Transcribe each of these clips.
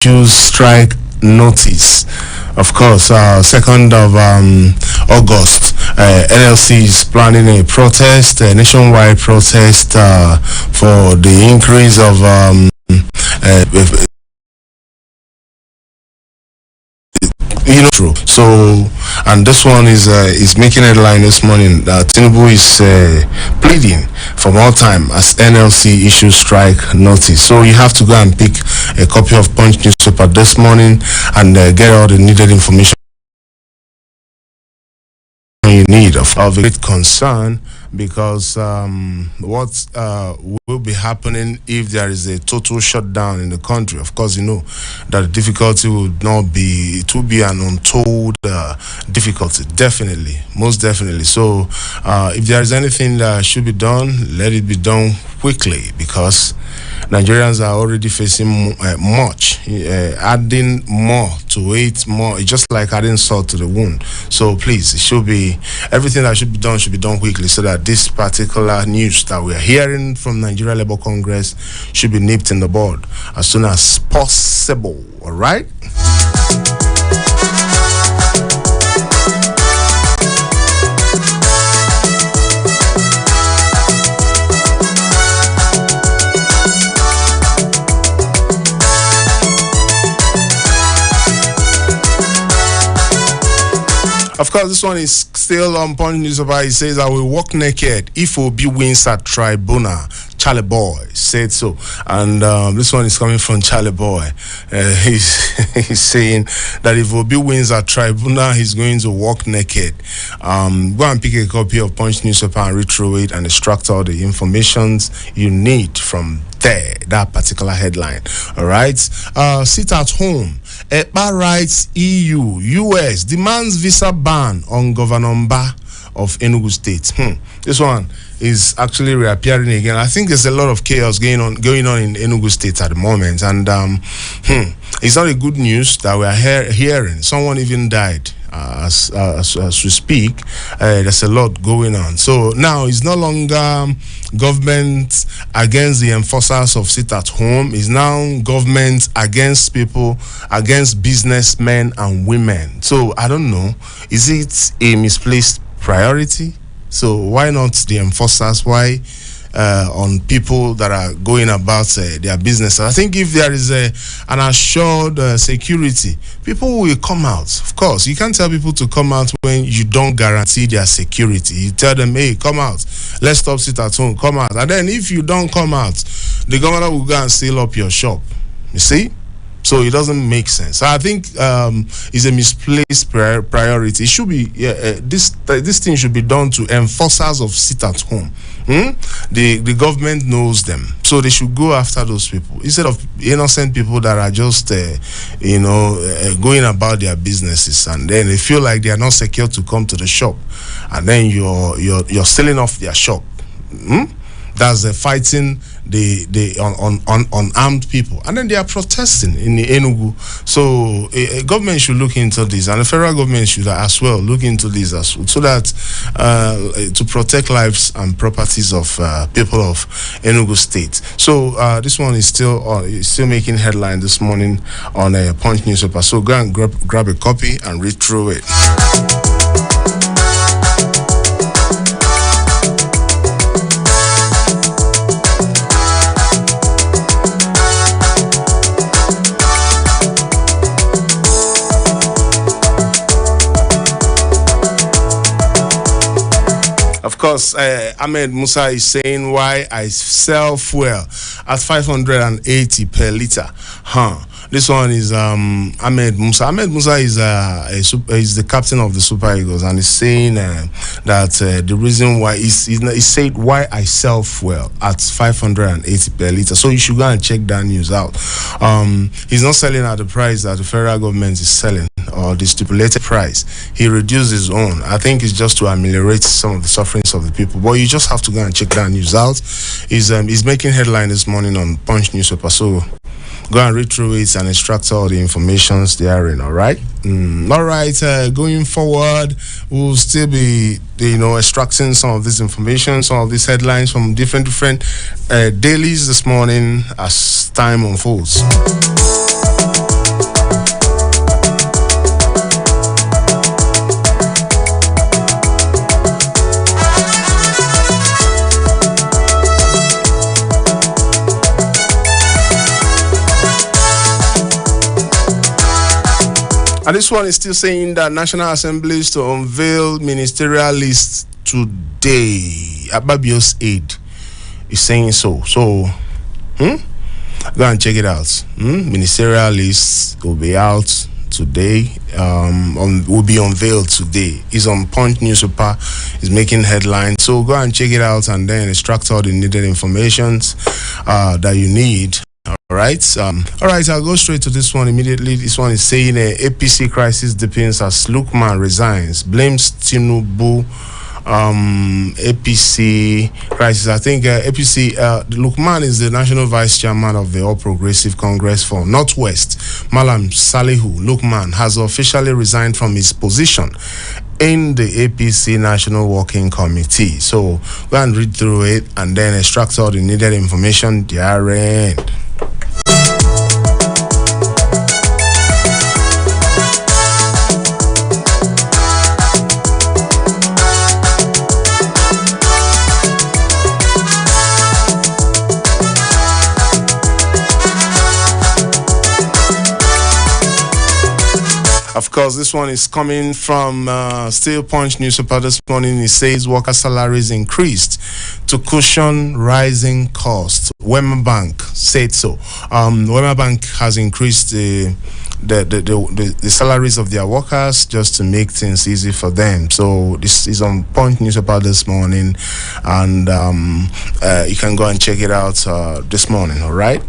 issues strike notice. Of course, 2nd of August, NLC is planning a protest, a nationwide protest for the increase of so, and this one is making headline this morning that Tinubu is pleading for more time as NLC issues strike notice. So you have to go and pick a copy of Punch newspaper this morning and get all the needed information you need of great concern, because what will be happening if there is a total shutdown in the country? Of course, you know that the difficulty will not be, it will be an untold difficulty, definitely, most definitely. So if there is anything that should be done, let it be done quickly, because Nigerians are already facing much, adding more to it, more. It's just like adding salt to the wound. So please, it should be, everything that should be done quickly, so that this particular news that we are hearing from Nigeria Labour Congress should be nipped in the bud as soon as possible. All right. Of course, this one is still on Punch newspaper. It says, "I will walk naked if Obi wins at tribunal." Charlie Boy said so, and this one is coming from Charlie Boy. He's saying that if Obi wins at tribunal, he's going to walk naked. Go and pick a copy of Punch newspaper and read through it and extract all the informations you need from there, that particular headline. All right. Sit at home. EPA writes EU, US demands visa ban on Governor Mba of Enugu State. This one is actually reappearing again. I think there's a lot of chaos going on in Enugu State at the moment, and it's not a good news that we are hearing. Someone even died. As we speak, there's a lot going on. So now it's no longer government against the enforcers of sit at home. It's now government against people, against businessmen and women. So I don't know, is it a misplaced priority? So why not the enforcers? Why on people that are going about their business? I think if there is an assured security, people will come out. Of course, you can't tell people to come out when you don't guarantee their security. You tell them, hey, come out, let's stop sit at home, come out. And then if you don't come out, the governor will go and seal up your shop. You see? So it doesn't make sense. I think it's a misplaced priority. It should be this thing should be done to enforcers of sit at home. The government knows them, so they should go after those people instead of innocent people that are just going about their businesses, and then they feel like they are not secure to come to the shop, and then you're selling off their shop. That's fighting the unarmed people, and then they are protesting in the Enugu. So government should look into this, and the federal government should as well look into this as well, so that to protect lives and properties of people of Enugu State. So this one is still making headline this morning on a Punch newspaper. So go and grab a copy and read through it. Of course, Ahmed Musa is saying why I sell fuel at 580 per liter. This one is Ahmed Musa. Ahmed Musa is the captain of the Super Eagles, and he's saying that the reason why he said why I sell fuel at 580 per liter. So you should go and check that news out. He's not selling at the price that the federal government is selling, or the stipulated price. He reduced his own. I think it's just to ameliorate some of the sufferings of the people. But you just have to go and check that news out. He's making headline this morning on Punch newspaper. So go and read through it and extract all the informations therein. All right. All right. Going forward, we'll still be extracting some of this information, some of these headlines from different dailies this morning as time unfolds. And this one is still saying that National Assembly is to unveil ministerial list today. Ababio's aide is saying so. So, go and check it out. Ministerial list will be out today. Will be unveiled today. It's on Punch newspaper. It's making headlines. So go and check it out and then extract all the needed information that you need. All right. I'll go straight to this one immediately. This one is saying APC crisis deepens as Lukman resigns, blames Tinubu. APC crisis. I think APC, Lukman is the national vice chairman of the All Progressive Congress for Northwest. Malam Salihu Lukman has officially resigned from his position in the APC National Working Committee. So go and read through it and then extract all the needed information therein. Of course, this one is coming from Steel Punch newspaper this morning. It says worker salaries increased to cushion rising costs. Wema Bank said so. Wema Bank has increased the salaries of their workers just to make things easy for them. So this is on Punch newspaper this morning, and you can go and check it out this morning. All right.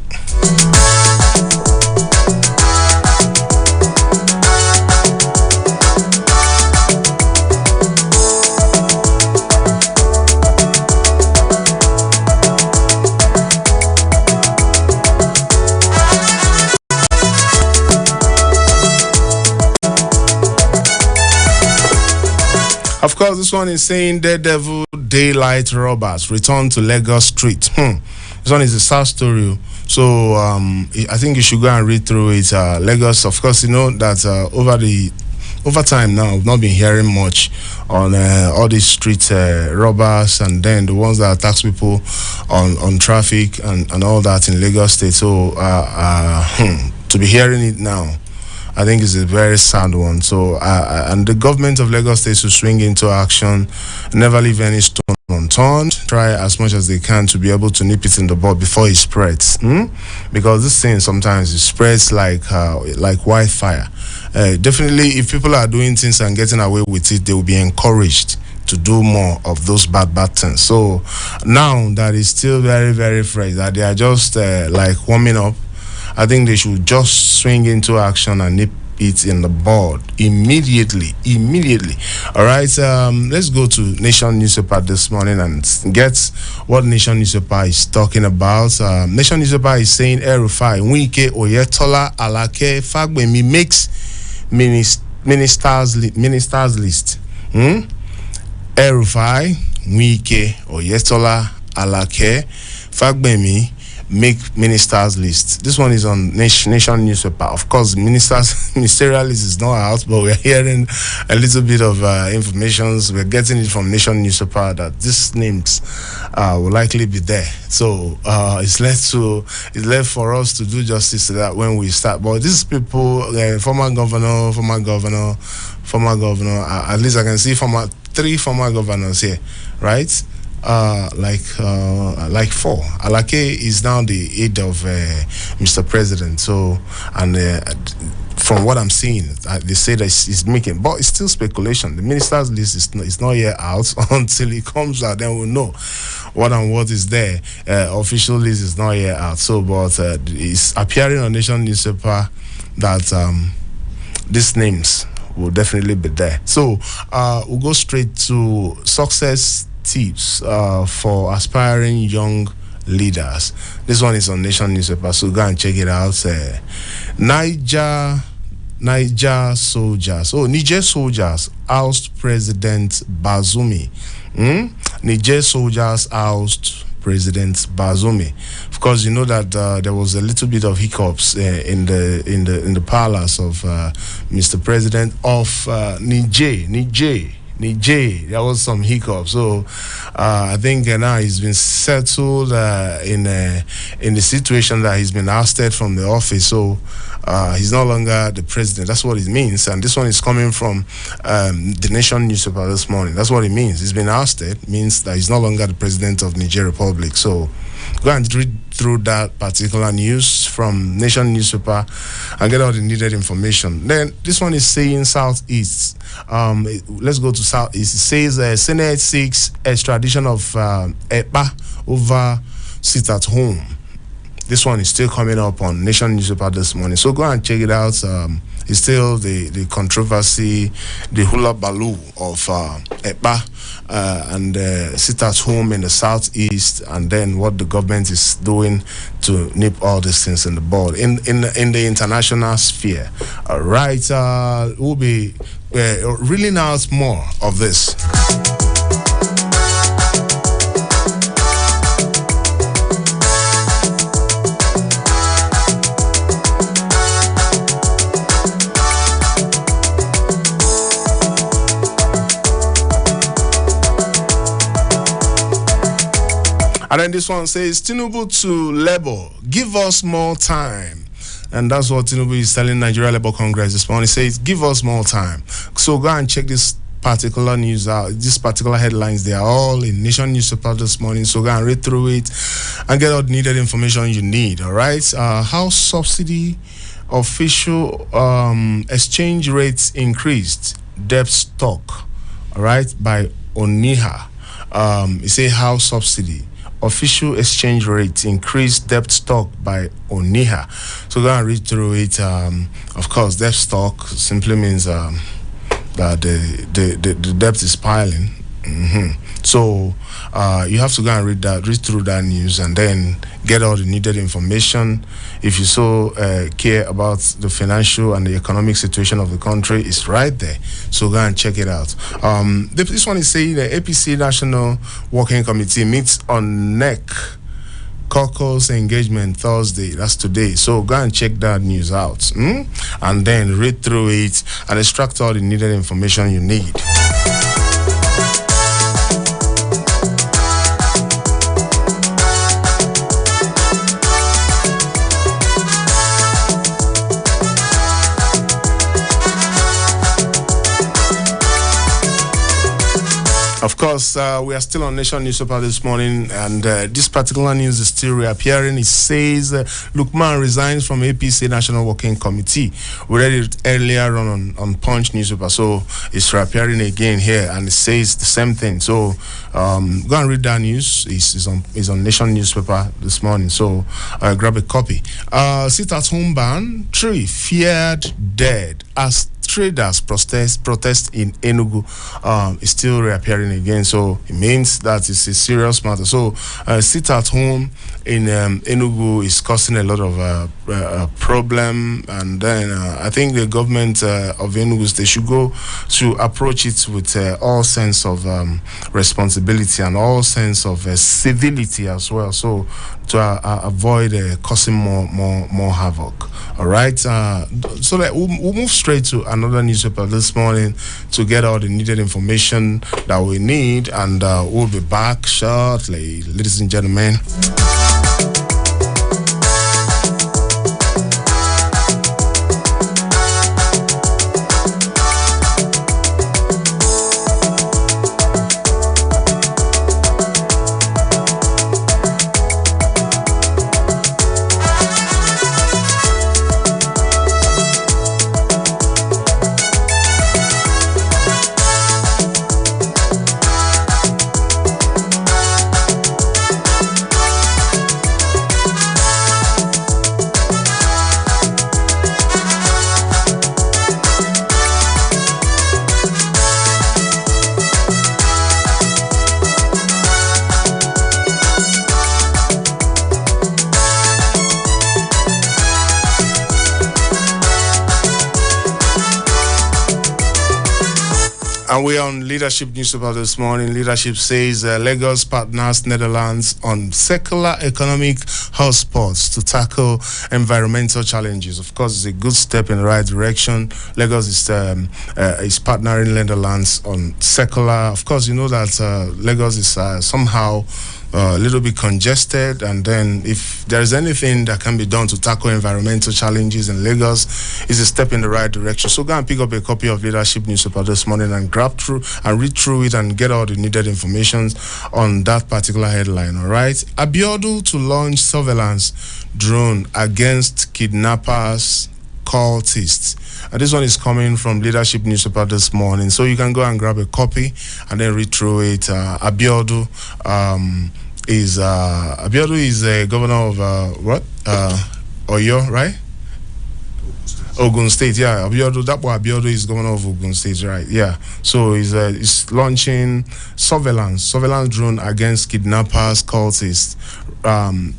Of course, this one is saying Daredevil daylight robbers return to Lagos street. This one is a sad story. So I think you should go and read through it. Lagos, of course, you know that over time now, we've not been hearing much on all these street robbers and then the ones that attack people on traffic and all that in Lagos State. So to be hearing it now, I think it's a very sad one. So, and the government of Lagos State to swing into action, never leave any stone unturned, try as much as they can to be able to nip it in the bud before it spreads. Because this thing sometimes it spreads like wildfire. Definitely, if people are doing things and getting away with it, they will be encouraged to do more of those bad things. So now that is still very, very fresh, that they are just like warming up, I think they should just swing into action and nip it in the bud immediately. All right. Let's go to Nation newspaper this morning and get what Nation newspaper is talking about. Nation newspaper is saying El-Rufai, Wike, Oyetola, Alake, Fagbemi makes ministers list. El-Rufai, Wike, Oyetola, Alake, Fagbemi make ministers list. This one is on Nation newspaper. Of course, ministerial list is not out, but we're hearing a little bit of information. We're getting it from Nation newspaper that these names will likely be there. So it's left for us to do justice to that when we start. But these people, former governor, at least I can see three former governors here, right? Like four. Alake is now the aide of Mr. President. So, and from what I'm seeing, they say that it's making, but it's still speculation. The minister's list is not yet out. Until it comes out, then we'll know what is there. Official list is not yet out. So, but it's appearing on Nation newspaper that these names will definitely be there. So, we'll go straight to success tips for aspiring young leaders. This one is on Nation newspaper, so go and check it out. Niger soldiers oust President Bazoum. Niger soldiers oust President Bazoum. Of course, you know that there was a little bit of hiccups in the palace of Mr. President of Niger. Niger, there was some hiccup. So I think now he's been settled in the situation that he's been ousted from the office. So he's no longer the president. That's what it means. And this one is coming from the Nation newspaper this morning. That's what it means. He's been ousted, means that he's no longer the president of Niger Republic. So go and read through that particular news from Nation newspaper and get all the needed information. Then this one is saying Southeast. Let's go to Southeast. It says Senate seeks extradition of EPA over sit at home. This one is still coming up on Nation newspaper this morning. So go and check it out. It's still the controversy, the hula baloo of EPA and sit at home in the Southeast, and then what the government is doing to nip all these things in the bud in the international sphere. All right, we'll be reeling out more of this. And then this one says, Tinubu to Labour, give us more time. And that's what Tinubu is telling Nigeria Labour Congress this morning. He says, give us more time. So go and check this particular news out. These particular headlines, they are all in Nation newspaper this morning. So go and read through it and get all the needed information you need. All right. House subsidy official exchange rates increased. Debt stock. All right. By Oniha. It say house subsidy. Official exchange rate increased debt stock by Oniha. So go and read through it. Of course, debt stock simply means that the debt is piling. So you have to go and read through that news, and then get all the needed information. If you so care about the financial and the economic situation of the country, it's right there. So go and check it out. This one is saying the APC National Working Committee meets on NEC caucus engagement Thursday. That's today. So go and check that news out, and then read through it and extract all the needed information you need. Of course, we are still on Nation newspaper this morning, and this particular news is still reappearing. It says Lukman resigns from APC National Working Committee. We read it earlier on Punch newspaper, so it's reappearing again here, and it says the same thing. So go and read that news. It's on Nation newspaper this morning. So grab a copy. Sit at home ban, 3 feared dead as traders protest in Enugu is still reappearing again. So it means that it's a serious matter. So sit at home in Enugu is causing a lot of problem, and then I think the government of Enugu, they should go to approach it with all sense of responsibility and all sense of civility as well, so to avoid causing more havoc. All right, so we'll move straight to another newspaper this morning to get all the needed information that we need, and we'll be back shortly, ladies and gentlemen. And we're on Leadership Newspaper this morning. Leadership says Lagos partners Netherlands on secular economic hotspots to tackle environmental challenges. Of course, it's a good step in the right direction. Lagos is partnering Netherlands on secular. Of course, you know that Lagos is somehow a little bit congested, and then if there is anything that can be done to tackle environmental challenges in Lagos, it's a step in the right direction. So go and pick up a copy of Leadership Newspaper this morning and read through it and get all the needed information on that particular headline. All right, Abiodun to launch surveillance drone against kidnappers, cultists. And this one is coming from Leadership Newspaper this morning, so you can go and grab a copy and then read through it. Abiodun is a governor of Oyo, right? Ogun State, yeah. Abiodun is governor of Ogun State, right? Yeah. So he's launching surveillance drone against kidnappers, cultists.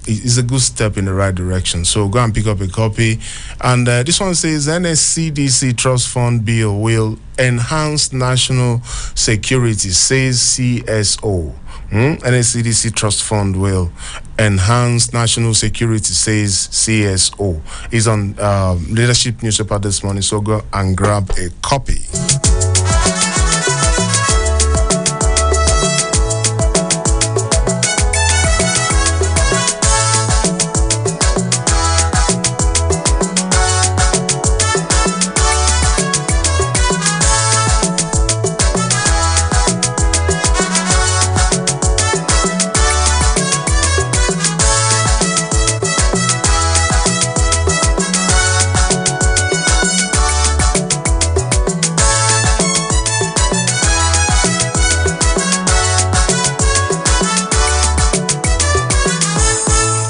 It's a good step in the right direction. So go and pick up a copy. And this one says NSCDC Trust Fund bill will enhance national security, says CSO. NSCDC Trust Fund will enhance national security, says CSO. Is on Leadership Newspaper this morning, so go and grab a copy.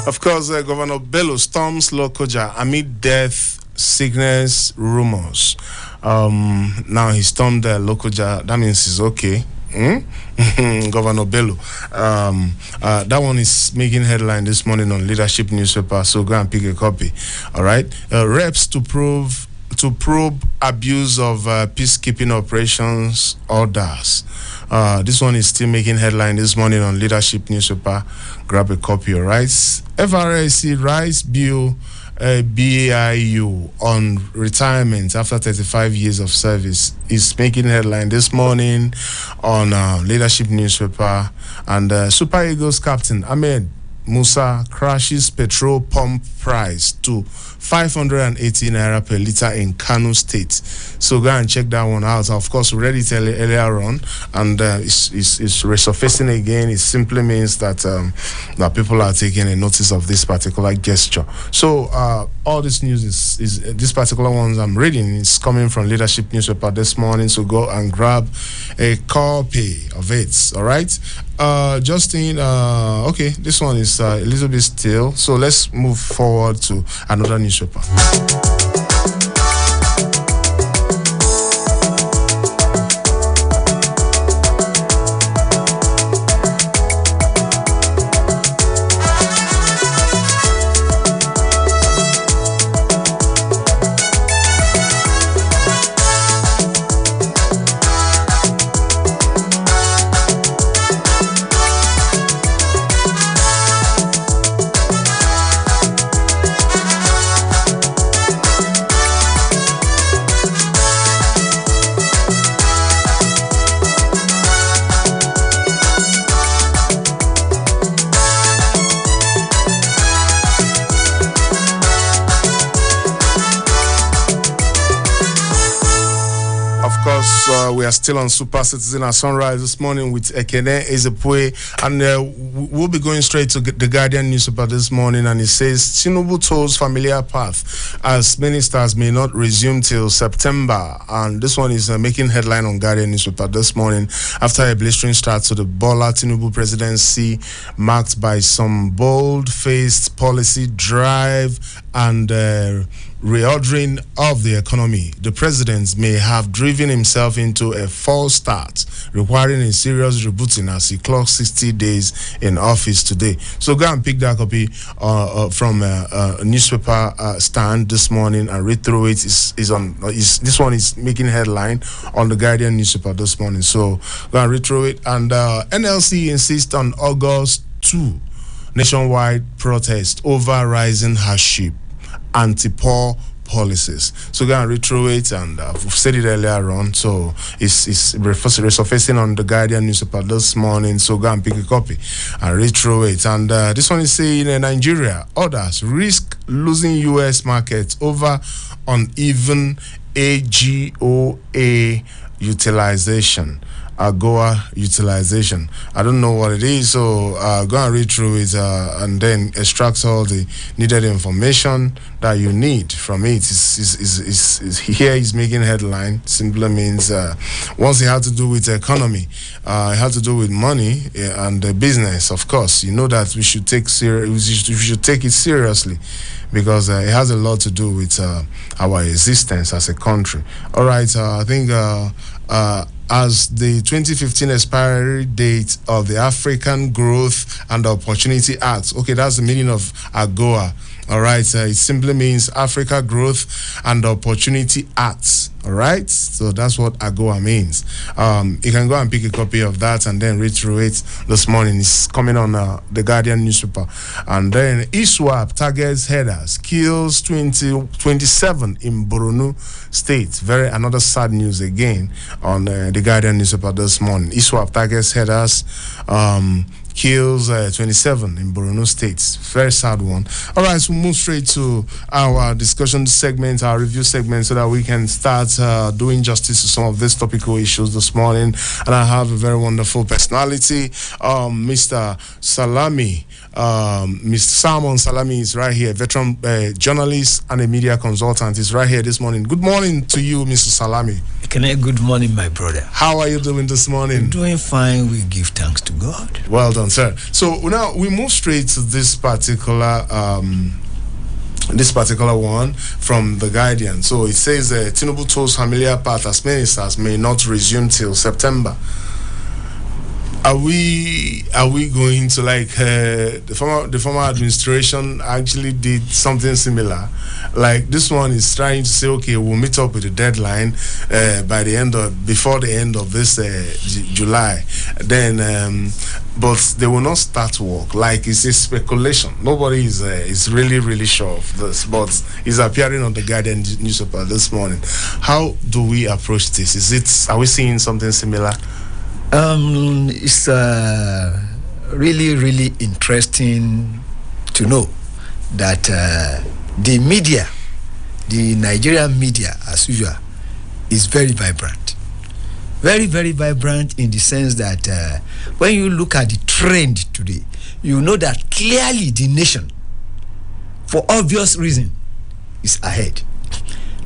Of course, Governor Bello storms Lokoja amid death, sickness, rumors. Now he stormed Lokoja. That means he's okay. Governor Bello. That one is making headline this morning on Leadership Newspaper. So go and pick a copy. All right. Reps to probe abuse of peacekeeping operations orders. This one is still making headline this morning on Leadership Newspaper. Grab a copy, all right? FRSC Rice Bill BAIU on retirement after 35 years of service is making headline this morning on Leadership Newspaper. And Super Eagles captain Ahmed Musa crashes petrol pump price to 580 naira per liter in Kano State. So go and check that one out. Of course, we read it earlier on, and it's resurfacing again. It simply means that that people are taking a notice of this particular gesture. So all this news is this particular ones I'm reading is coming from Leadership Newspaper this morning. So go and grab a copy of it. All right. Justin, okay, this one is a little bit still, so let's move forward to another newspaper. We are still on Super Citizen at sunrise this morning with EKENE, EZEPUE, and we'll be going straight to the Guardian newspaper this morning, and it says Tinubu toes familiar path as ministers may not resume till September. And this one is making headline on Guardian newspaper this morning after a blistering start to the Bola Tinubu presidency marked by some bold-faced policy drive and reordering of the economy, the president may have driven himself into a false start, requiring a serious rebooting as he clocks 60 days in office today. So go and pick that copy from a newspaper stand this morning and read through it. This one is making headline on the Guardian newspaper this morning. So go and read through it. And NLC insists on August 2 nationwide protest over rising hardship, anti-poor policies. So go and read through it, and we've said it earlier on. So it's resurfacing on the Guardian newspaper this morning. So go and pick a copy and read through it. And this one is saying Nigeria, others risk losing U.S. markets over uneven AGOA utilization. AGOA utilization. I don't know what it is, so go and read through it and then extract all the needed information that you need from it. Here he's making headline. Simply means once it had to do with economy, it had to do with money and business. Of course, you know that we should take we should take it seriously, because it has a lot to do with our existence as a country. All right, I think as the 2015 expiry date of the African Growth and Opportunity Act. Okay, that's the meaning of AGOA. All right, it simply means Africa Growth and Opportunity Act. All right, so that's what AGOA means. You can go and pick a copy of that and then read through it this morning. It's coming on the Guardian newspaper. And then ISWAP targets headers, kills 27 in Borno State. Another sad news again on the Guardian newspaper this morning. ISWAP targets headers, kills 27 in Borno State. Very sad one. All right, so we'll move straight to our discussion segment, our review segment, so that we can start doing justice to some of these topical issues this morning. And I have a very wonderful personality, Mr. Salami. Mr. Salmon Salami is right here, veteran journalist and a media consultant. Is right here this morning. Good morning to you, Mr. Salami. Good morning, my brother. How are you doing this morning? I'm doing fine. We give thanks to God. Well done, sir. So now we move straight to this particular one from the Guardian. So it says Tinubu told familiar path as ministers may not resume till September. Are we going to, like, the former administration actually did something similar? Like, this one is trying to say, okay, we'll meet up with the deadline before the end of this July. Then, but they will not start work. Like, it's a speculation. Nobody is really sure of this, but it's appearing on the Guardian newspaper this morning. How do we approach this? Are we seeing something similar? It's really interesting to know that the media, the Nigerian media, as usual, is very vibrant. Very vibrant in the sense that when you look at the trend today, you know that clearly the nation, for obvious reason, is ahead.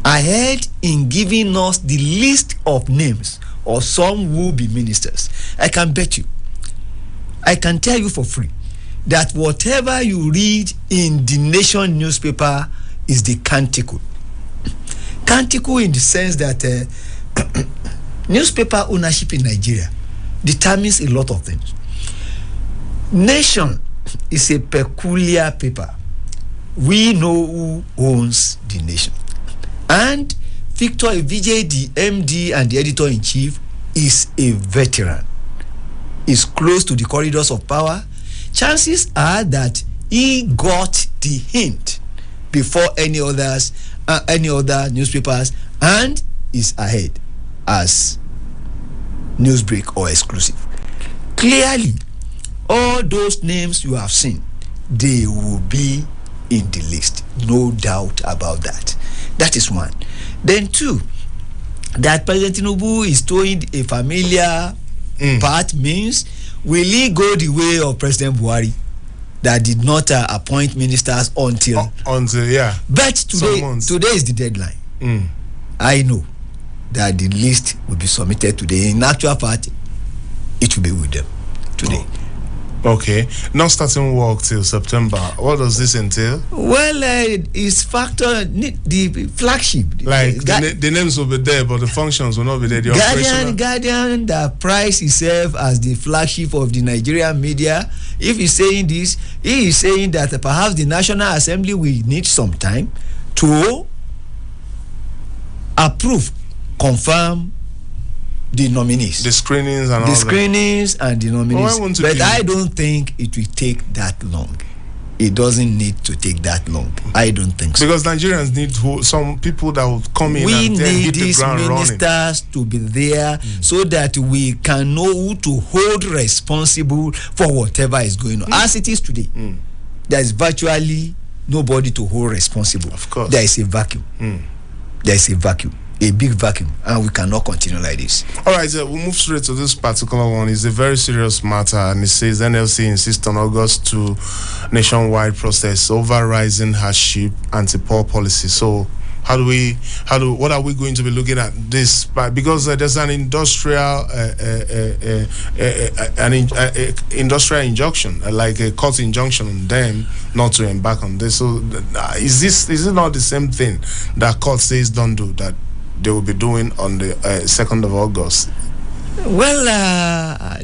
Ahead in giving us the list of names or some will be ministers. I can bet you, I can tell you for free, that whatever you read in the Nation newspaper is the canticle. Canticle in the sense that newspaper ownership in Nigeria determines a lot of things. Nation is a peculiar paper. We know who owns the nation. And Victor Vijay, the MD and the editor-in-chief, is a veteran. Is close to the corridors of power. Chances are that he got the hint before any other newspapers, and is ahead as newsbreak or exclusive. Clearly, all those names you have seen, they will be in the list. No doubt about that. That is one. Then two, that President Tinubu is towing a familiar path means, will he go the way of President Buhari that did not appoint ministers until yeah. But today is the deadline. I know that the list will be submitted today. In actual fact, it will be with them today. Okay, not starting work till September. What does this entail? Well, it's factor the flagship. Like the names will be there, but the functions will not be there. The Guardian that price itself as the flagship of the Nigerian media. If he's saying this, he is saying that perhaps the National Assembly will need some time to approve, confirm the nominees, the screenings and all the screenings and the nominees. But I don't think it will take that long. It doesn't need to take that long. I don't think so. Because Nigerians need some people that will come in and then hit the ground running. We need these ministers to be there so that we can know who to hold responsible for whatever is going on. As it is today, there is virtually nobody to hold responsible. Of course. There is a vacuum. There is a vacuum. A big vacuum, and we cannot continue like this. All right, we'll move straight to this particular one. It's a very serious matter, and it says NLC insists on August 2 nationwide process over rising hardship anti-poor policy. So, what are we going to be looking at this? Because there's an industrial injunction, like a court injunction on them not to embark on this. So, is it not the same thing that court says don't do that they will be doing on the 2nd of August? Well,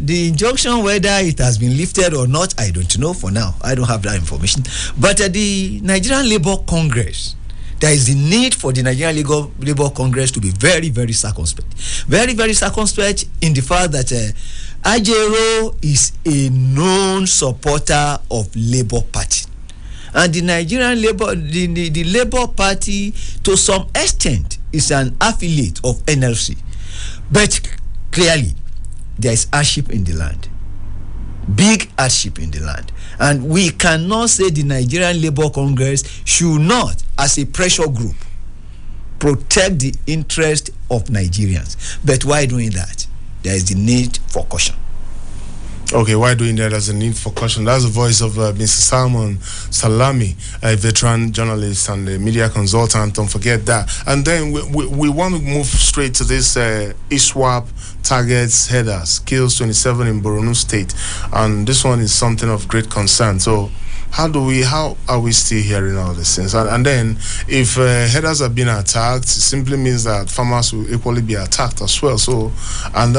the injunction, whether it has been lifted or not, I don't know for now. I don't have that information. But the Nigerian Labour Congress, there is the need for the Nigerian Labour Congress to be very, very circumspect. Very, very circumspect in the fact that Ajero is a known supporter of Labour Party. And the Nigerian Labour, the Labour Party, to some extent, is an affiliate of NLC. But clearly, there is hardship in the land. Big hardship in the land. And we cannot say the Nigerian Labour Congress should not, as a pressure group, protect the interest of Nigerians. But why doing that? There is the need for caution. Okay, why doing that? There's a need for caution. That's the voice of Mr. Salmon Salami, a veteran journalist and a media consultant. Don't forget that. And then we want to move straight to this ISWAP targets headers, kills 27 in Borno State. And this one is something of great concern. So how are we still hearing all these things? And then if headers are being attacked, it simply means that farmers will equally be attacked as well. So, and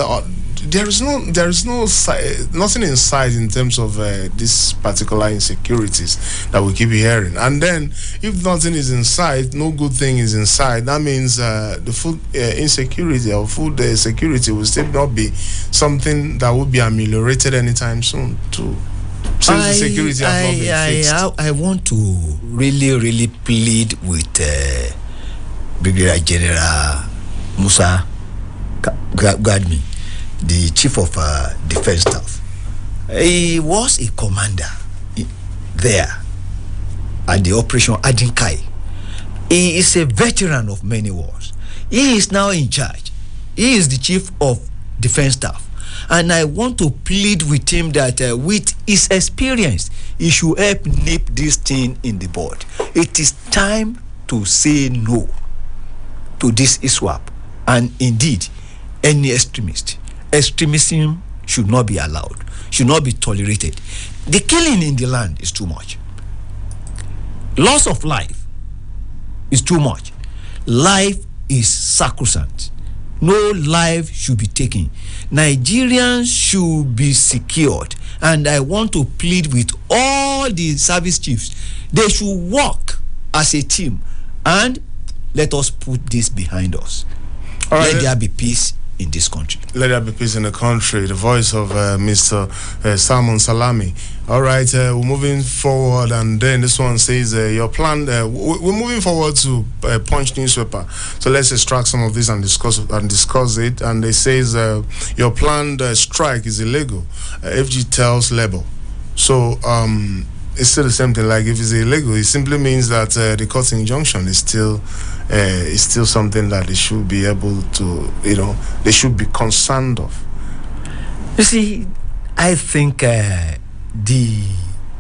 there is nothing in sight in terms of this particular insecurities that we keep hearing. And then if nothing is in sight, no good thing is in sight, that means the food insecurity or food security will still not be something that will be ameliorated anytime soon too. Since the security has not been fixed. I want to really plead with Brigadier General Musa Gadmi, the Chief of Defense Staff. He was a commander there at the Operation Adinkai. He is a veteran of many wars. He is now in charge. He is the Chief of Defense Staff. And I want to plead with him that with his experience, he should help nip this thing in the bud. It is time to say no to this ISWAP. And indeed, any extremism should not be allowed, should not be tolerated. The killing in the land is too much. Loss of life is too much. Life is sacrosanct. No life should be taken. Nigerians should be secured. And I want to plead with all the service chiefs. They should work as a team. And let us put this behind us. All right. Let there be peace in this country. Let there be peace in the country. The voice of Mr. Salmon Salami. All right, we're moving forward, and then this one says your plan. We're moving forward to Punch newspaper. So let's extract some of this and discuss it. And it says your planned strike is illegal. FG tells Labour. So it's still the same thing. Like if it's illegal, it simply means that the court injunction is still something that they should be able to, they should be concerned of. You see, I think the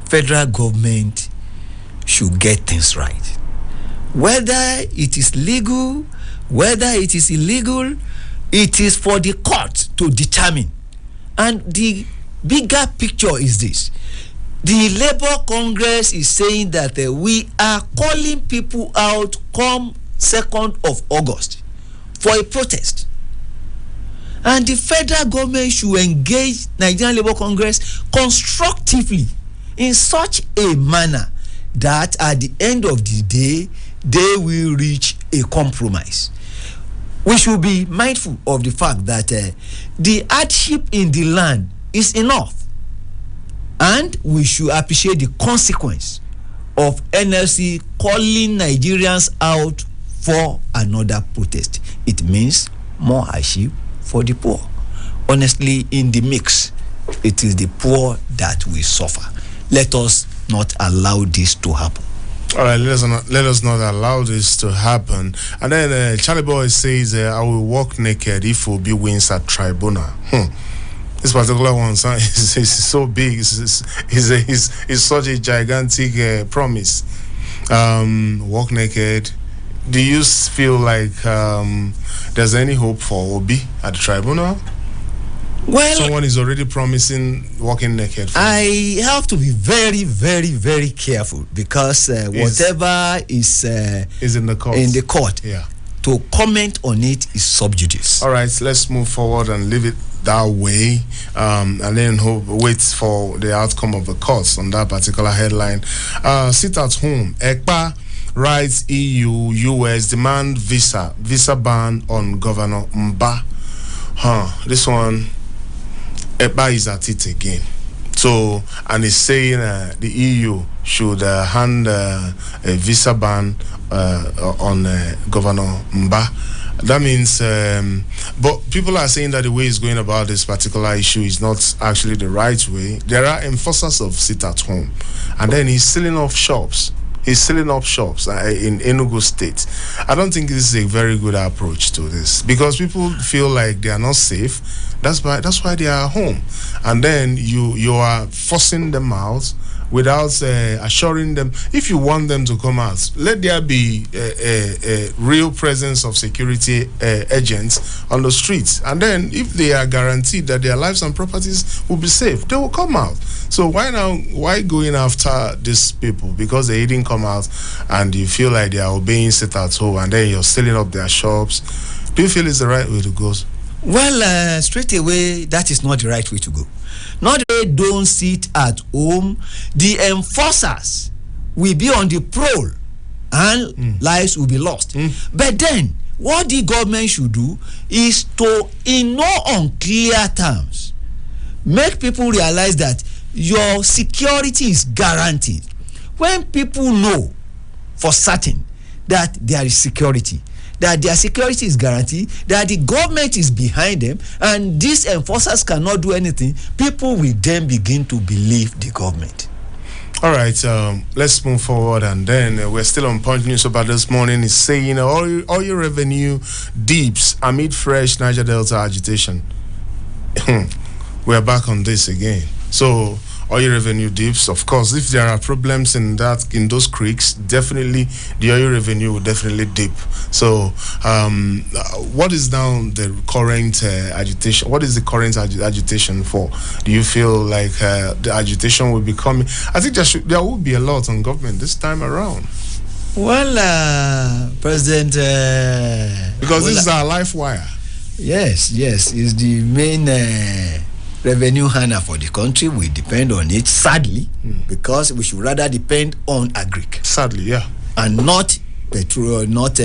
federal government should get things right. Whether it is legal, whether it is illegal, it is for the court to determine. And the bigger picture is this. The Labour Congress is saying that we are calling people out come 2nd of August for a protest. And the federal government should engage Nigerian Labour Congress constructively in such a manner that at the end of the day, they will reach a compromise. We should be mindful of the fact that the hardship in the land is enough. And we should appreciate the consequence of NLC calling Nigerians out for another protest. It means more hardship for the poor. Honestly, in the mix, it is the poor that will suffer. Let us not allow this to happen. All right, let us not allow this to happen. And then Charlie Boy says, I will walk naked if Obi wins at tribunal. This particular one is so big. It's such a gigantic promise. Walk naked. Do you feel like there's any hope for Obi at the tribunal? Well, someone is already promising walking naked. I have to be very, very, very careful because whatever is in the court. In the court, yeah. To comment on it is sub judice. All right, let's move forward and leave it that way, and then wait for the outcome of the courts on that particular headline. Sit at home. EKPA writes EU, US demand visa ban on Governor Mba. This one, EKPA is at it again. So, and it's saying the EU should hand a visa ban on Governor Mba. That means, but people are saying that the way he's going about this particular issue is not actually the right way. There are enforcers of sit at home, and then he's selling off shops. He's selling up shops in Enugu State. I don't think this is a very good approach to this because people feel like they are not safe. That's why they are home, and then you are forcing them out without assuring them. If you want them to come out, let there be a real presence of security agents on the streets, and then if they are guaranteed that their lives and properties will be safe, they will come out. So why going after these people because they didn't come out, and you feel like they are obeying sit at home, and then you're selling up their shops? Do you feel it's the right way to go? Well, straight away, that is not the right way to go. Not they don't sit at home. The enforcers will be on the prowl and lives will be lost. But then, what the government should do is to, in no unclear terms, make people realize that your security is guaranteed. When people know for certain that there is security, that their security is guaranteed, that the government is behind them, and these enforcers cannot do anything, people will then begin to believe the government. All right, let's move forward, and then we're still on Punch News about this morning. It's saying oil revenue dips amid fresh Niger Delta agitation. We're back on this again. So oil revenue dips. Of course, if there are problems in those creeks, definitely the oil revenue will definitely dip. So, what is now the current agitation? What is the current agitation for? Do you feel like the agitation will be coming? I think there will be a lot on government this time around. Well, President, because this is our life wire. Yes, is the main. Revenue earner for the country. We depend on it, sadly, because we should rather depend on agric. Sadly, yeah. And not petrol, not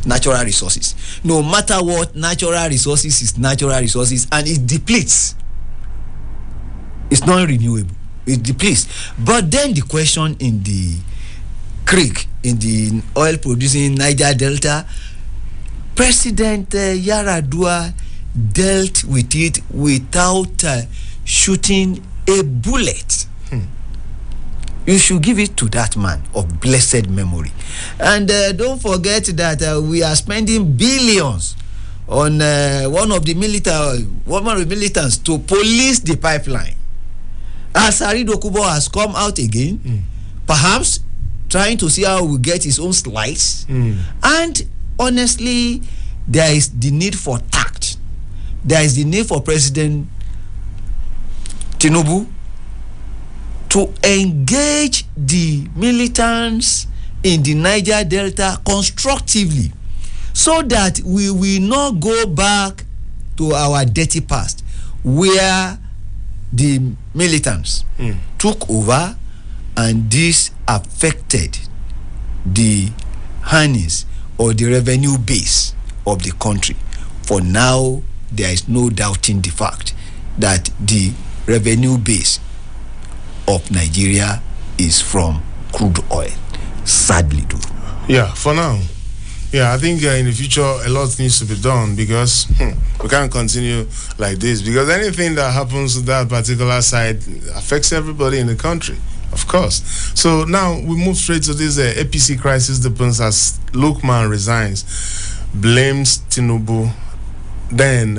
natural resources. No matter what, natural resources is natural resources, and it depletes. It's not renewable. It depletes. But then the question in the creek, in the oil-producing Niger Delta, President Yaradua dealt with it without shooting a bullet. You should give it to that man of blessed memory. And don't forget that we are spending billions on one of the militants to police the pipeline. Asari Dokubo has come out again, perhaps trying to see how we get his own slice. And honestly, there is the need for tact. There is the need for president Tinubu to engage the militants in the Niger Delta constructively, so that we will not go back to our dirty past, where the militants took over and this affected the earnings or the revenue base of the country. For now, there is no doubting the fact that the revenue base of Nigeria is from crude oil. Sadly, though. Yeah, for now. Yeah, I think in the future a lot needs to be done, because we can't continue like this, because anything that happens to that particular side affects everybody in the country, of course. So now we move straight to this APC crisis depends as Lukman resigns, blames Tinubu. Then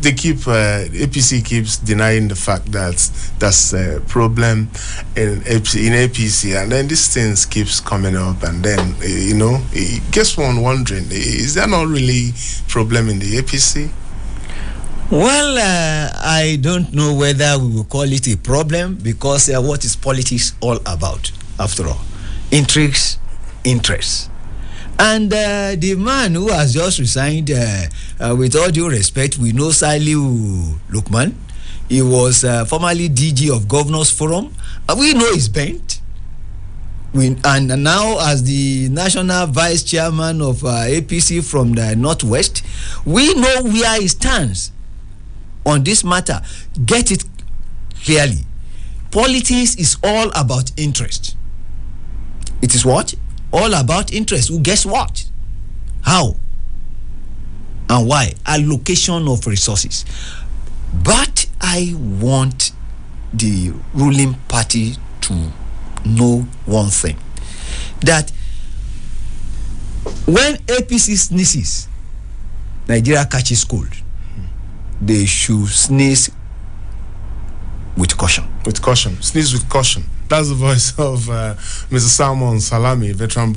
they keep APC keeps denying the fact that that's a problem in APC, and then these things keeps coming up, and then it gets one wondering, is there not really problem in the APC? Well, I don't know whether we will call it a problem, because what is politics all about, after all? Intrigues, interests. And the man who has just resigned, with all due respect, we know Saliu Lukman. He was formerly DG of Governors Forum. We know he's bent. And now, as the national vice chairman of APC from the Northwest, we know where he stands on this matter. Get it clearly. Politics is all about interest. It is what? All about interest. Who guess what? How? And why? Allocation of resources. But I want the ruling party to know one thing, that when APC sneezes, Nigeria catches cold. They should sneeze with caution. With caution. Sneeze with caution. That's the voice of Mr. Salmon Salami, veteran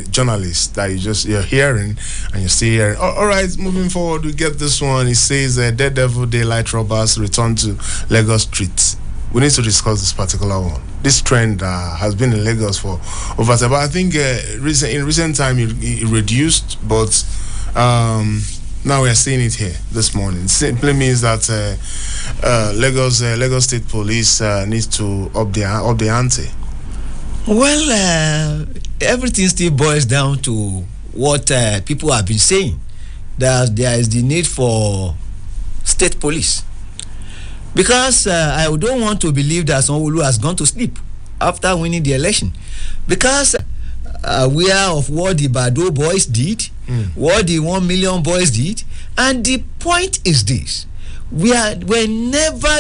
journalist that you're hearing, and you're still hearing. All right, moving forward, we get this one. It says Daredevil daylight robbers return to Lagos streets. We need to discuss this particular one. This trend has been in Lagos for over time, but I think in recent time it reduced, but now we are seeing it here this morning. It simply means that Lagos State Police needs to up the ante. Well, everything still boils down to what people have been saying, that there is the need for state police. Because I don't want to believe that Sanwo-Olu has gone to sleep after winning the election. Because aware of what the Bado boys did, what the 1 million boys did, and the point is this: whenever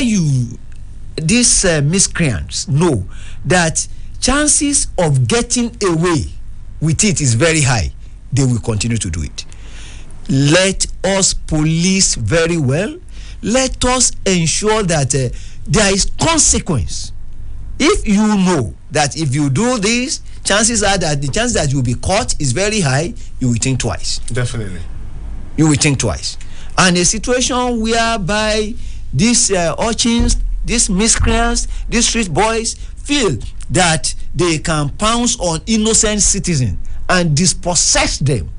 these miscreants know that chances of getting away with it is very high, they will continue to do it. Let us police very well. Let us ensure that there is consequence. If you know that if you do this, chances are that the chance that you will be caught is very high, you will think twice. Definitely. You will think twice. And a situation whereby these urchins, these miscreants, these street boys feel that they can pounce on innocent citizens and dispossess them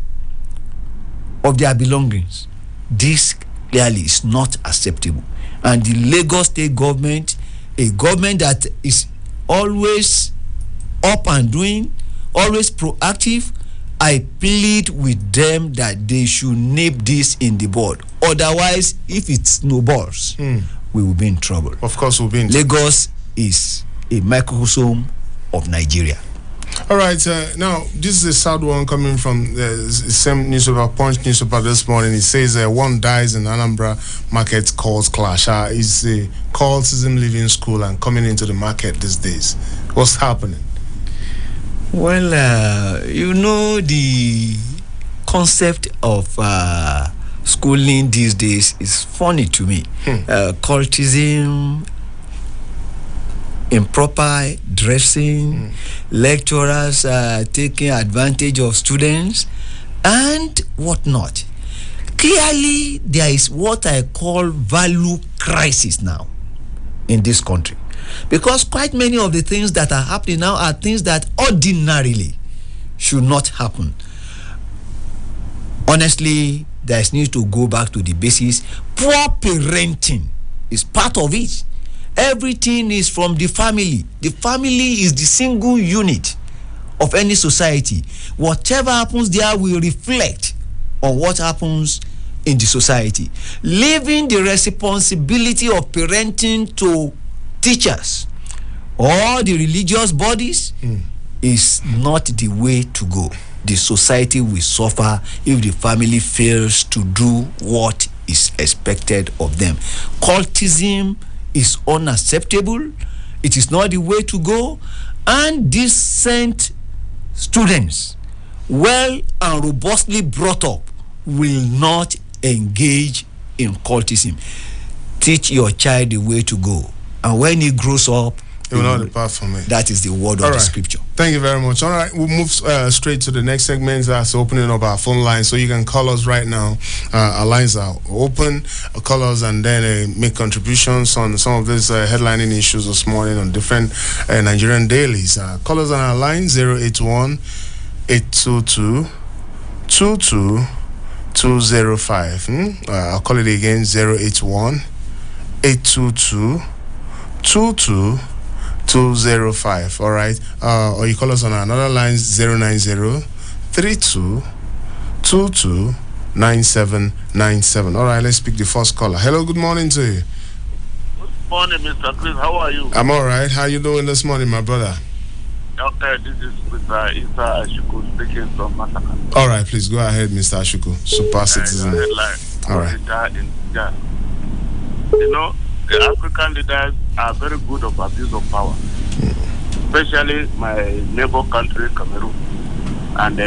of their belongings, this clearly is not acceptable. And the Lagos State government, a government that is always up and doing, always proactive, I plead with them that they should nip this in the bud. Otherwise, if it snowballs, we will be in trouble. Of course, we'll be in trouble. Lagos is a microcosm of Nigeria. All right, now this is a sad one coming from the same newspaper, Punch newspaper this morning. It says one dies in Anambra market calls clash. It's a called Citizen Living School and coming into the market these days. What's happening? Well, the concept of schooling these days is funny to me. Cultism, improper dressing, lecturers taking advantage of students, and whatnot. Clearly, there is what I call value crisis now. in this country, because quite many of the things that are happening now are things that ordinarily should not happen. Honestly, there is need to go back to the basis. Poor parenting is part of it. Everything is from the family. The family is the single unit of any society. Whatever happens there will reflect on what happens in the society. Leaving the responsibility of parenting to teachers or the religious bodies is not the way to go. The society will suffer if the family fails to do what is expected of them. Cultism is unacceptable. It is not the way to go. And decent students, well and robustly brought up, will not engage in cultism. Teach your child the way to go, and when he grows up, he will not depart from it. That is the word of the scripture. Thank you very much. All right, we'll move straight to the next segment. That's opening up our phone line, so you can call us right now. Our lines are open. Call us and then make contributions on some of these headlining issues this morning on different Nigerian dailies. Call us on our line 081-822-22205. I'll call it again, 081-822-22205. All right. Or you call us on another line, 090-3222-9797. All right, let's pick the first caller. Hello, good morning to you. Good morning, Mr. Chris. How are you? I'm all right. How you doing this morning, my brother? Okay, this is Mr. Isa Ashuku speaking from Masaka. All right, please go ahead, Mr. Ashuku. Super citizen. All right. You know, the African leaders are very good of abuse of power, especially my neighbor country, Cameroon, and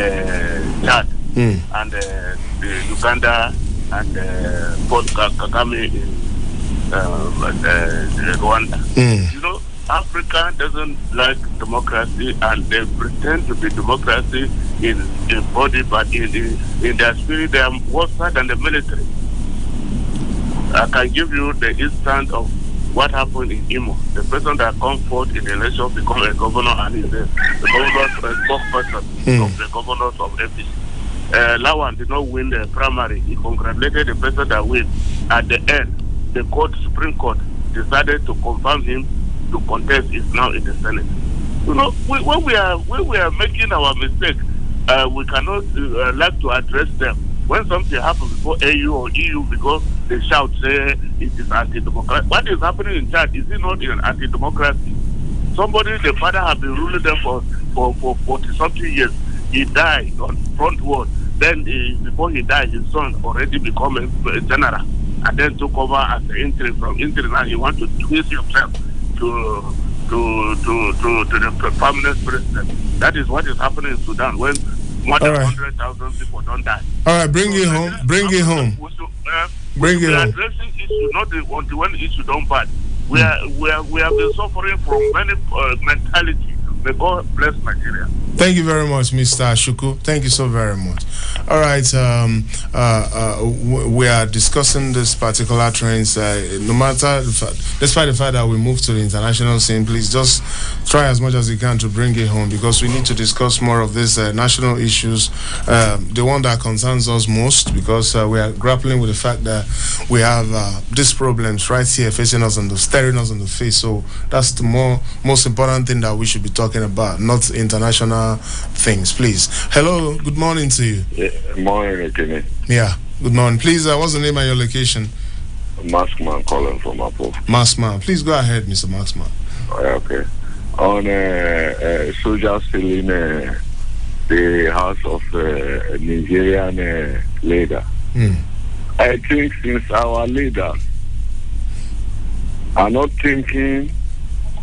Chad, and Uganda, and Paul Kagame in Rwanda. You know, Africa doesn't like democracy, and they pretend to be democracy in body, but in their spirit, they are worse than the military. I can give you the instance of what happened in Imo. The person that comes forth in the election become a governor, and is the governor's spokesperson of the governors of APC. Lawan did not win the primary. He congratulated the person that win. At the end, the Supreme Court decided to confirm him to contest. Is now in the Senate. You know, when we are making our mistake, we cannot like to address them. When something happens before AU or EU, because they shout, say it is anti-democracy. What is happening in Chad? Is it not an anti-democracy? Somebody, the father, has been ruling them for 40-something years. He died on front ward. Then before he died, his son already become a general, and then took over as the interim. From interim, now he wants to twist himself to the permanent president. That is what is happening in Sudan when more than 100,000 people don't die. All right, bring it home. Bring it home. Bring it home. Addressing issue, not the one issue don't bad. We have been suffering from many mentality. May God bless Nigeria. Thank you very much, Mr. Ashuku. Thank you so very much. All right, we are discussing this particular trends. No matter, despite the fact that we move to the international scene, please just try as much as you can to bring it home, because we need to discuss more of these national issues, the one that concerns us most, because we are grappling with the fact that we have these problems right here facing us staring us in the face. So that's the most important thing that we should be talking about, not international things. Please. Hello, good morning to you. Yeah, morning, EKENE. Yeah, good morning. Please, what's the name and your location? Maskman calling from Abuja. Maskman, please go ahead, Mr. Maskman. Okay. On soldiers filling the house of a Nigerian leader. I think since our leaders are not thinking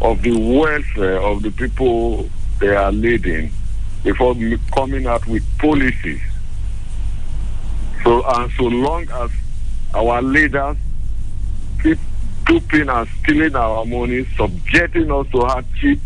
of the welfare of the people they are leading before coming out with policies. So long as our leaders keep duping and stealing our money, subjecting us to hardship,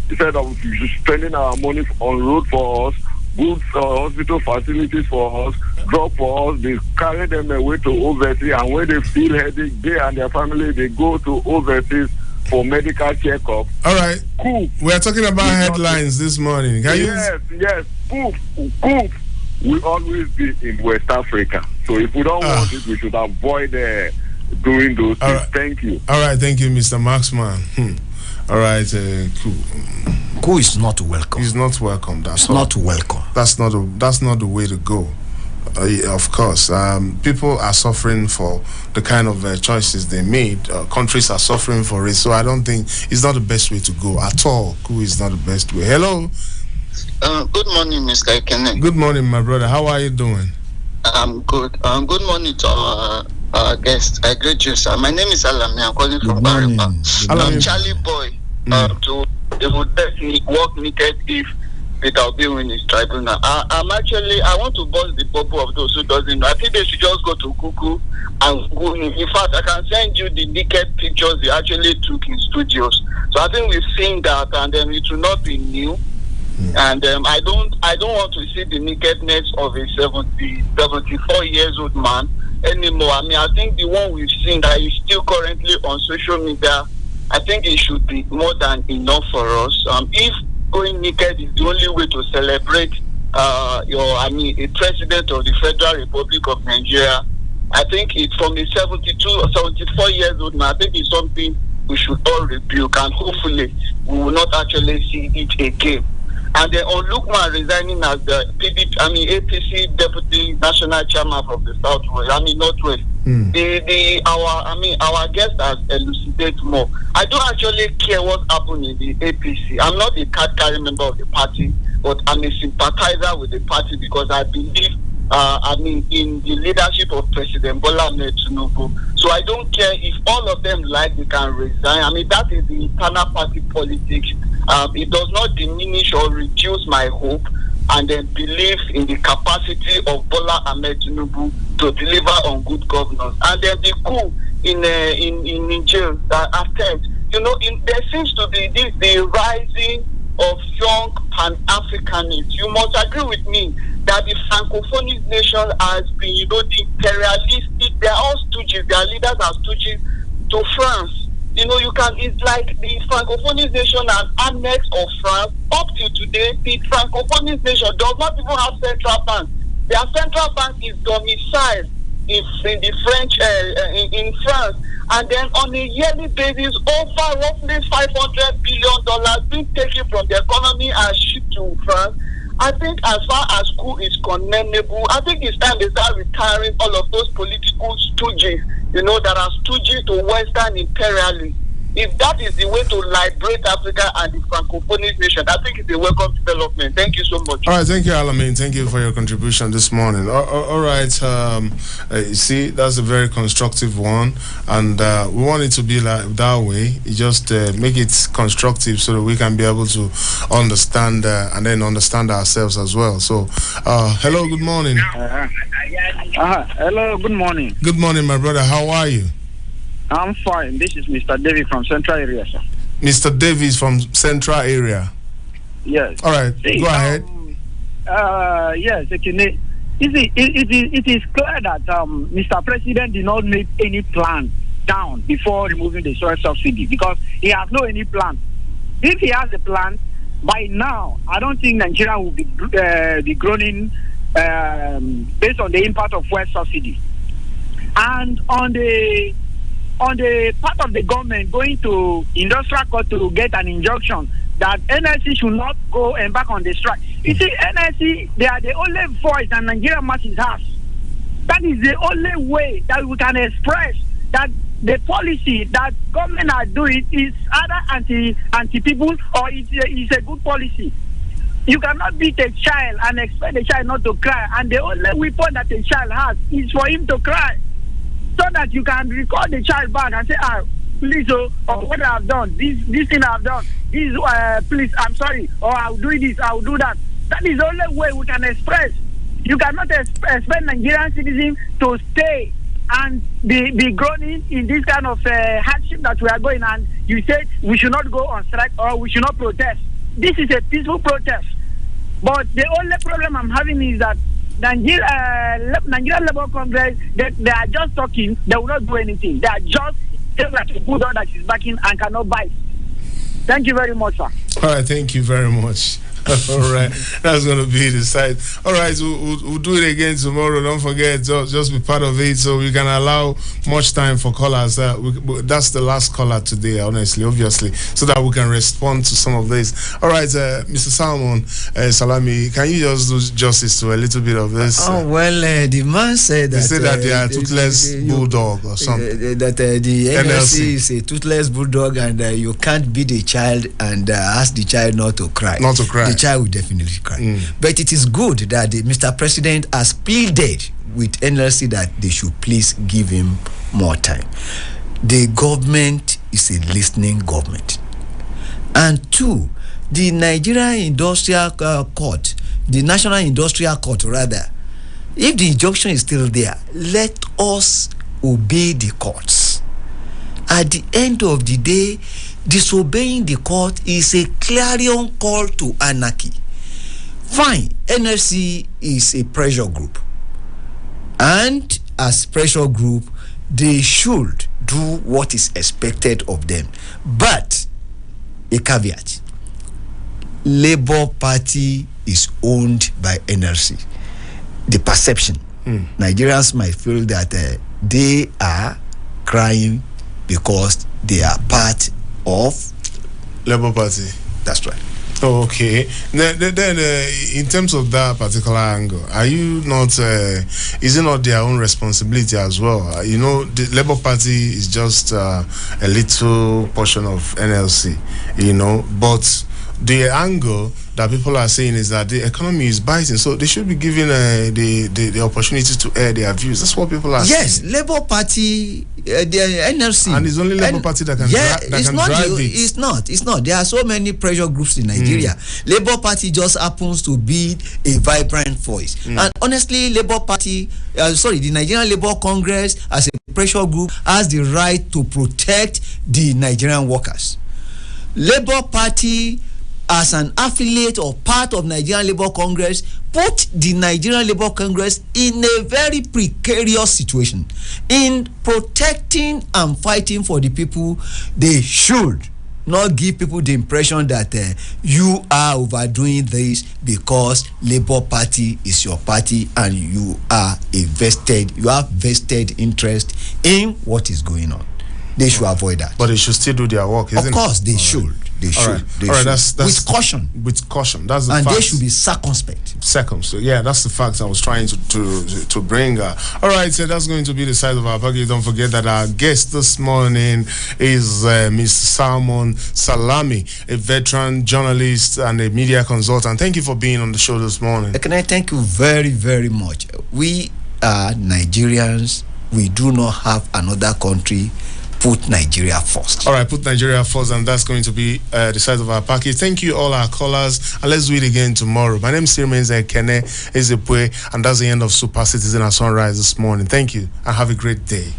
instead of spending our money on road for us, good hospital facilities for us, drug for us, they carry them away to overseas, and when they feel headache, they and their family, they go to overseas for medical checkup. All right. Coup. We are talking about headlines this morning. Yes. Coup will always be in West Africa. So if we don't want it, we should avoid doing those things. Right. Thank you. All right. Thank you, Mr. Marksman. All right. Coup is not welcome. He's not welcome. That's not welcome. That's not the way to go. Of course, people are suffering for the kind of choices they made. Countries are suffering for it. So I don't think it's not the best way to go at all. Coup is not the best way. Hello. Good morning, Mr. EKENE. Good morning, my brother. How are you doing? I'm good. Good morning to our guest. I greet you, sir. My name is Alami. I'm calling from Bariba. I'm Charlie Boy. They would definitely work naked if Peter Obi win his tribunal. I want to bust the bubble of those who doesn't know. I think they should just go to Kuku and go in. In fact, I can send you the naked pictures they actually took in studios. So I think we've seen that, and then it will not be new. And I don't want to see the nakedness of a 74 years old man anymore. I mean, I think the one we've seen that is still currently on social media, I think it should be more than enough for us. If going naked is the only way to celebrate a president of the Federal Republic of Nigeria, I think it's from a 72 or 74 years old man. I think it's something we should all rebuke, and hopefully we will not actually see it again. And then on Lukman resigning as the APC Deputy National Chairman of the Northwest. Our guest has elucidated more. I don't actually care what happened in the APC. I'm not a card-carrying member of the party, but I'm a sympathizer with the party because I believe in the leadership of President Bola Ahmed Tinubu. So I don't care if all of them they can resign. I mean, that is the internal party politics. It does not diminish or reduce my hope and then belief in the capacity of Bola Ahmed Tinubu to deliver on good governance. And then the coup in Niger attempt, there seems to be the rising of young Pan-Africanists. You must agree with me that the Francophone nation has been, the imperialistic, they are all stooges, their leaders are stooges to France. It's like the Francophone nation and annex of France. Up to today, the Francophone nation does not even have central bank. Their central bank is domiciled in the French, in France. And then on a yearly basis, over roughly $500 billion being taken from the economy and shipped to France. I think as far as coup is condemnable, I think it's time they start retiring all of those political stooges, that are stooges to Western imperialism. If that is the way to liberate Africa and the Francophone nation, I think it's a welcome development. Thank you so much. All right, thank you, Alamin. Thank you for your contribution this morning. All right, you see, that's a very constructive one, and we want it to be like that way. You just make it constructive so that we can be able to understand and then understand ourselves as well. So, hello, good morning. Hello, good morning. Good morning, my brother. How are you? I'm fine. This is Mr. David from Central Area, sir. Mr. Davis from Central Area. Yes. All right. Go ahead. Yes, EKENE. It is clear that Mr. President did not make any plan down before removing the soil subsidy because he has no any plan. If he has a plan, by now, I don't think Nigeria will be growing based on the impact of fuel subsidy. And on the part of the government going to industrial court to get an injunction that NLC should not go embark on the strike. You see, NLC, they are the only voice that Nigerian masses has. That is the only way that we can express that the policy that government are doing is either anti-people or it's a good policy. You cannot beat a child and expect the child not to cry, and the only weapon that a child has is for him to cry. So that you can record the child back and say, please, what I have done, this thing I have done, this, please, I'm sorry, or I'll do this, I'll do that. That is the only way we can express. You cannot expect Nigerian citizens to stay and be groaning in this kind of hardship that we are going, and you say we should not go on strike or we should not protest. This is a peaceful protest. But the only problem I'm having is that Nigerian Labour Congress, they are just talking, they will not do anything. They are just just like a bulldog that is backing and cannot bite. Thank you very much, sir. All right, thank you very much. All right, that's going to be the side. All right, we'll do it again tomorrow. Don't forget, just be part of it so we can allow much time for callers. That's the last caller today, honestly, obviously, so that we can respond to some of this. All right, Mr. Salmon Salami, can you just do justice to a little bit of this? The man said that they say that they are toothless bulldog or something. That the NLC is a toothless bulldog, and you can't beat a child and ask the child not to cry. Not to cry. The child will definitely cry. But it is good that Mr. President has pleaded with NLC that they should please give him more time. The government is a listening government. And two, the Nigerian Industrial Court, the National Industrial Court rather, if the injunction is still there, let us obey the courts. At the end of the day, disobeying the court is a clarion call to anarchy. Fine, NLC is a pressure group. And as pressure group, they should do what is expected of them. But, a caveat, Labour Party is owned by NLC. The perception. Nigerians might feel that they are crying because they are part of Labour Party. That's right. Oh, okay. Then in terms of that particular angle, are you not? Is it not their own responsibility as well? The Labour Party is just a little portion of NLC, but the angle that people are saying is that the economy is biting, so they should be given the opportunity to air their views. That's what people are saying. Yes, Labour Party, the NLC, and it's only Labour Party that can drive it. It's not. There are so many pressure groups in Nigeria. Labour Party just happens to be a vibrant voice, and honestly, Labour Party, the Nigerian Labour Congress as a pressure group has the right to protect the Nigerian workers. Labour Party, as an affiliate or part of Nigerian Labour Congress, put the Nigerian Labour Congress in a very precarious situation. In protecting and fighting for the people, they should not give people the impression that you are overdoing this because Labour Party is your party and you have vested interest in what is going on. They should avoid that. But they should still do their work, isn't it? Of course, they should. They should. That's with caution. With caution. That's the fact. And they should be circumspect. Yeah, that's the fact I was trying to bring. All right, so that's going to be the side of our package. Don't forget that our guest this morning is Mr. Salmon Salami, a veteran journalist and a media consultant. Thank you for being on the show this morning. Can I thank you very, very much? We are Nigerians. We do not have another country. Put Nigeria first. All right, put Nigeria first, and that's going to be the size of our package. Thank you, all our callers, and let's do it again tomorrow. My name is EKENE, EZEPUE, and that's the end of Super Citizen at Sunrise this morning. Thank you, and have a great day.